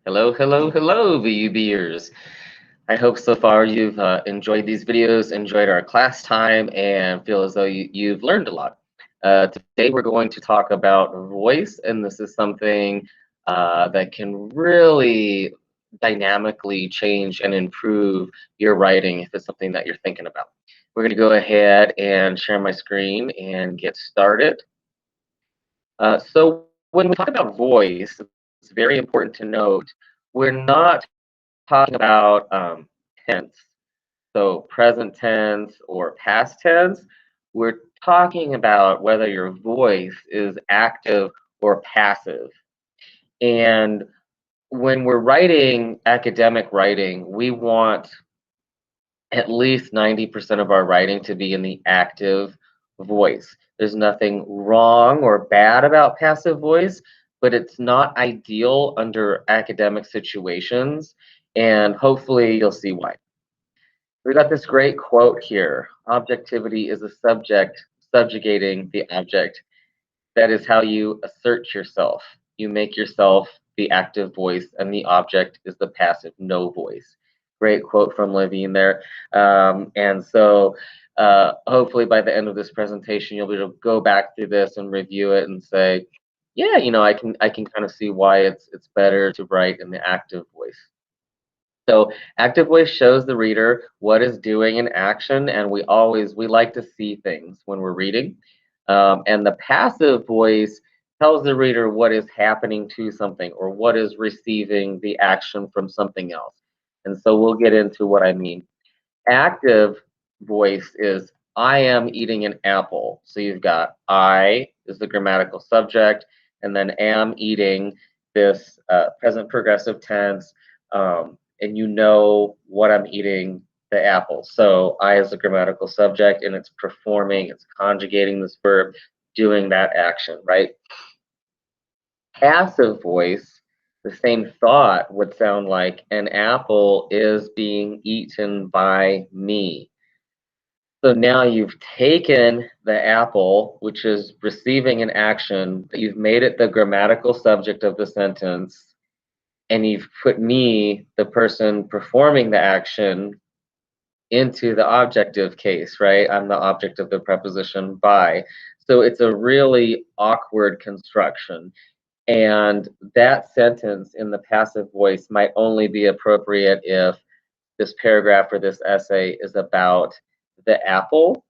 Hello, hello, hello, VUBers. I hope so far you've enjoyed these videos, enjoyed our class time, and feel as though you've learned a lot. Today we're going to talk about voice, and this is something that can really dynamically change and improve your writing if it's something that you're thinking about. We're going to go ahead and share my screen and get started. So when we talk about voice, it's very important to note we're not talking about tense, so present tense or past tense. We're talking about whether your voice is active or passive. And when we're writing academic writing, we want at least 90% of our writing to be in the active voice. There's nothing wrong or bad about passive voice, but it's not ideal under academic situations, and hopefully you'll see why. We got this great quote here. Objectivity is a subject subjugating the object. That is how you assert yourself. You make yourself the active voice, and the object is the passive no voice. Great quote from Levine there. And so hopefully by the end of this presentation, you'll be able to go back through this and review it and say, yeah, I can kind of see why it's better to write in the active voice. So active voice shows the reader what is doing in action, and we like to see things when we're reading. And the passive voice tells the reader what is happening to something or what is receiving the action from something else. And so we'll get into what I mean. Active voice is I am eating an apple. So you've got I is the grammatical subject, and then am eating this present progressive tense. And you know what I'm eating, the apple. So I is the grammatical subject, and it's performing, it's conjugating this verb, doing that action, right? Passive voice, the same thought would sound like an apple is being eaten by me. So now you've taken the apple, which is receiving an action, you've made it the grammatical subject of the sentence, and you've put me, the person performing the action, into the objective case, right? I'm the object of the preposition by. So it's a really awkward construction. And that sentence in the passive voice might only be appropriate if this paragraph or this essay is about the apple.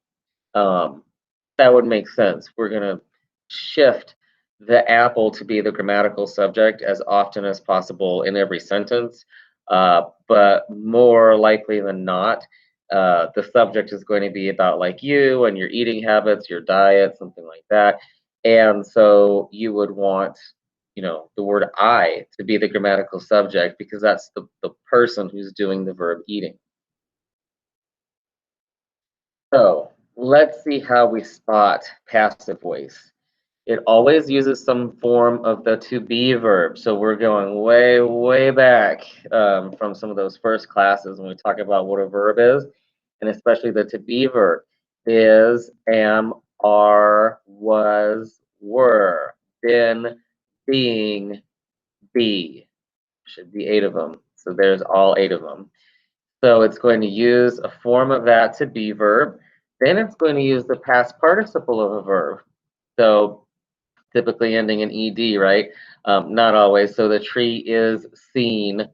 That would make sense. We're going to shift the apple to be the grammatical subject as often as possible in every sentence. But more likely than not, the subject is going to be about like you and your eating habits, your diet, something like that. And so you would want, the word I to be the grammatical subject because that's the person who's doing the verb eating. So let's see how we spot passive voice. It always uses some form of the to be verb. So we're going way, way back from some of those first classes when we talk about what a verb is, and especially the to be verb is, am, are, was, were, been, being, be. Should be 8 of them. So there's all 8 of them. So it's going to use a form of that to be verb. Then it's going to use the past participle of a verb. So typically ending in ed, right? Not always. So the tree is seen.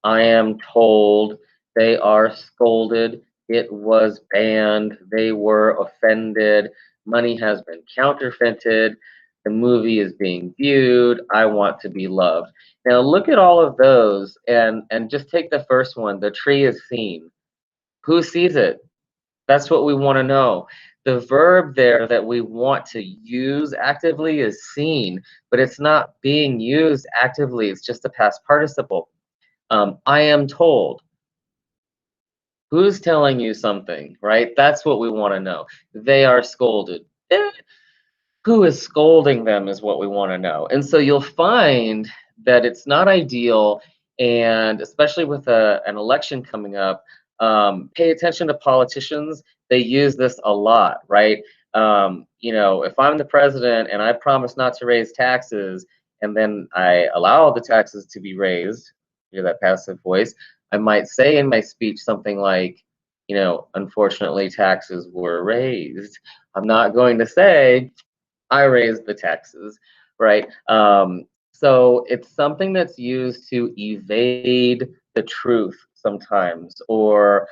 I am told. They are scolded. It was banned. They were offended. Money has been counterfeited. The movie is being viewed. I want to be loved. Now look at all of those and just take the first one. The tree is seen. Who sees it? That's what we want to know. The verb there that we want to use actively is seen, but it's not being used actively. It's just a past participle. I am told. Who's telling you something, right? That's what we want to know. They are scolded. Who is scolding them is what we want to know. And so you'll find that it's not ideal, and especially with an election coming up, pay attention to politicians. They use this a lot, right? If I'm the president and I promise not to raise taxes, and then I allow the taxes to be raised, hear that passive voice. I might say in my speech something like, unfortunately, taxes were raised. I'm not going to say, I raised the taxes, right? So it's something that's used to evade the truth sometimes, or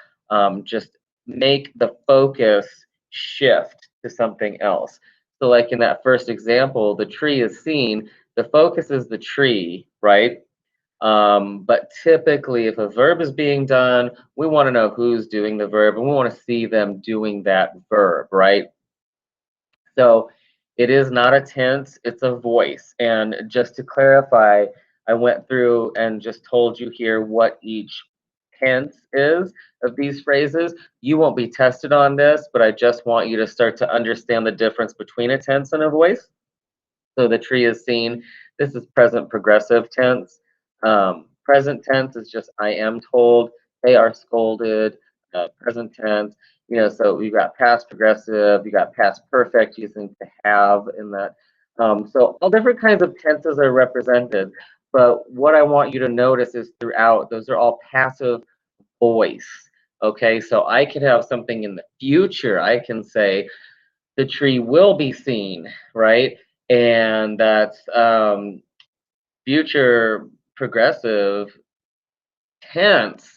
just make the focus shift to something else. So, like in that first example, the tree is seen, the focus is the tree, right? But typically, if a verb is being done, we want to know who's doing the verb and we want to see them doing that verb, right? So it is not a tense, it's a voice. And just to clarify, I went through and just told you here what each tense is of these phrases. You won't be tested on this, but I just want you to start to understand the difference between a tense and a voice. So the tree is seen. This is present progressive tense. Present tense is just I am told, they are scolded. Present tense, so we've got past progressive, you got past perfect using to have in that. So all different kinds of tenses are represented. But what I want you to notice is throughout, those are all passive voice. Okay, so I could have something in the future. I can say, the tree will be seen, right? And that's future progressive tense,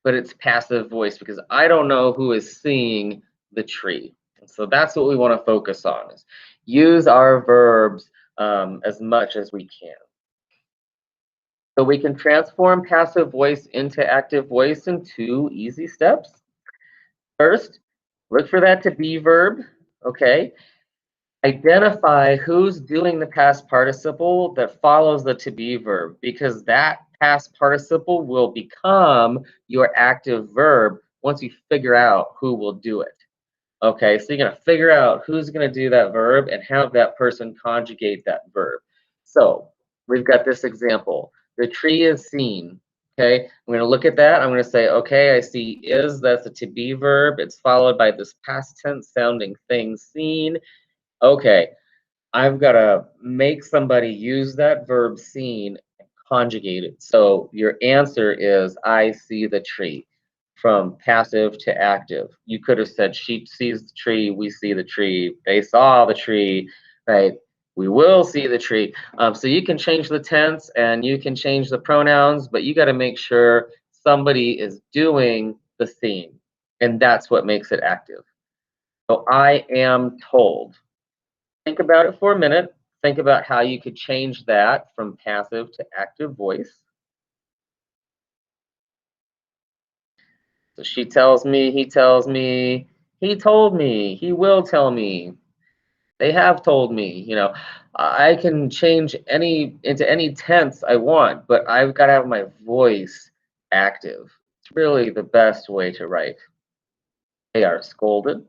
but it's passive voice because I don't know who is seeing the tree. And so that's what we want to focus on, is use our verbs as much as we can. So we can transform passive voice into active voice in 2 easy steps. First, look for that to be verb, okay? Identify who's doing the past participle that follows the to be verb, because that past participle will become your active verb once you figure out who will do it. Okay, so you're going to figure out who's going to do that verb and have that person conjugate that verb. So we've got this example. The tree is seen. Okay, I'm going to look at that. I'm going to say, okay, I see is, that's a to be verb. It's followed by this past tense sounding thing, seen. Okay, I've got to make somebody use that verb seen and conjugate it. So your answer is I see the tree, from passive to active. You could have said she sees the tree, we see the tree, they saw the tree, right? We will see the tree. So you can change the tense and you can change the pronouns, but you got to make sure somebody is doing the scene. And that's what makes it active. So I am told. Think about it for a minute. Think about how you could change that from passive to active voice. So she tells me, he tells me, he told me, he will tell me, they have told me. I can change into any tense I want, but I've got to have my voice active. It's really the best way to write. They are scolded.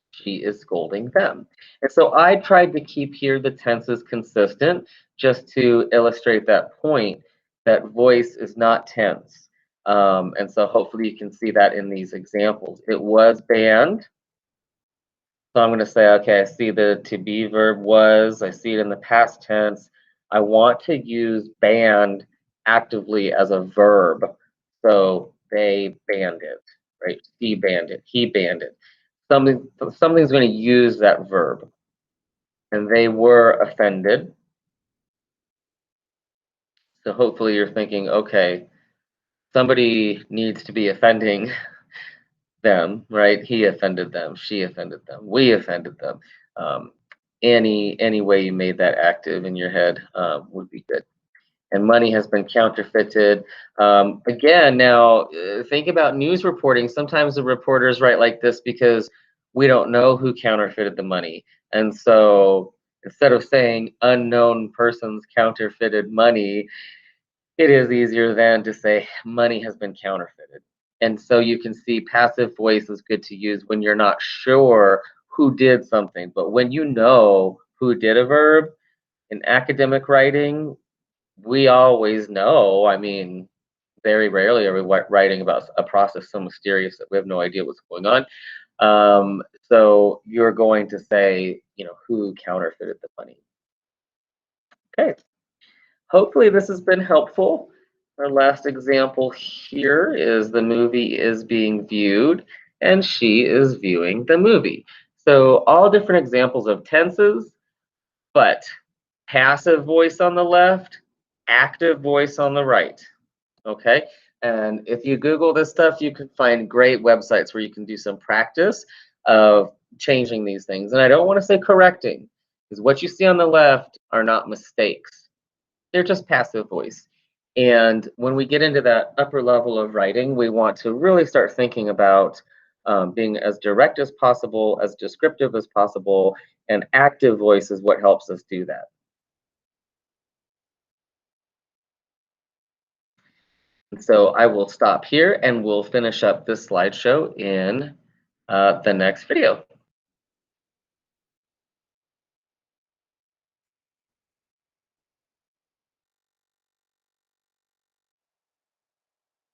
She is scolding them. And so I tried to keep here the tenses consistent just to illustrate that point that voice is not tense. And so hopefully you can see that in these examples. It was banned. So I'm going to say, okay, I see the to be verb was, I see it in the past tense. I want to use banned actively as a verb. So they banned it, right? She banned it, he banned it. Something's going to use that verb. And they were offended. So hopefully you're thinking, okay, somebody needs to be offending them, right? He offended them, she offended them, we offended them. Any way you made that active in your head would be good. And money has been counterfeited. Again, now think about news reporting. Sometimes the reporters write like this because we don't know who counterfeited the money. And so instead of saying unknown persons counterfeited money, it is easier than to say money has been counterfeited. And so you can see passive voice is good to use when you're not sure who did something. But when you know who did a verb, in academic writing, we always know. I mean, very rarely are we writing about a process so mysterious that we have no idea what's going on. So you're going to say, who counterfeited the money. Okay. Hopefully this has been helpful. Our last example here is the movie is being viewed and she is viewing the movie. So all different examples of tenses, but passive voice on the left, active voice on the right. Okay, and if you Google this stuff, you can find great websites where you can do some practice of changing these things. And I don't want to say correcting, because what you see on the left are not mistakes. They're just passive voice. And when we get into that upper level of writing, we want to really start thinking about being as direct as possible, as descriptive as possible, and active voice is what helps us do that. So I will stop here and we'll finish up this slideshow in the next video.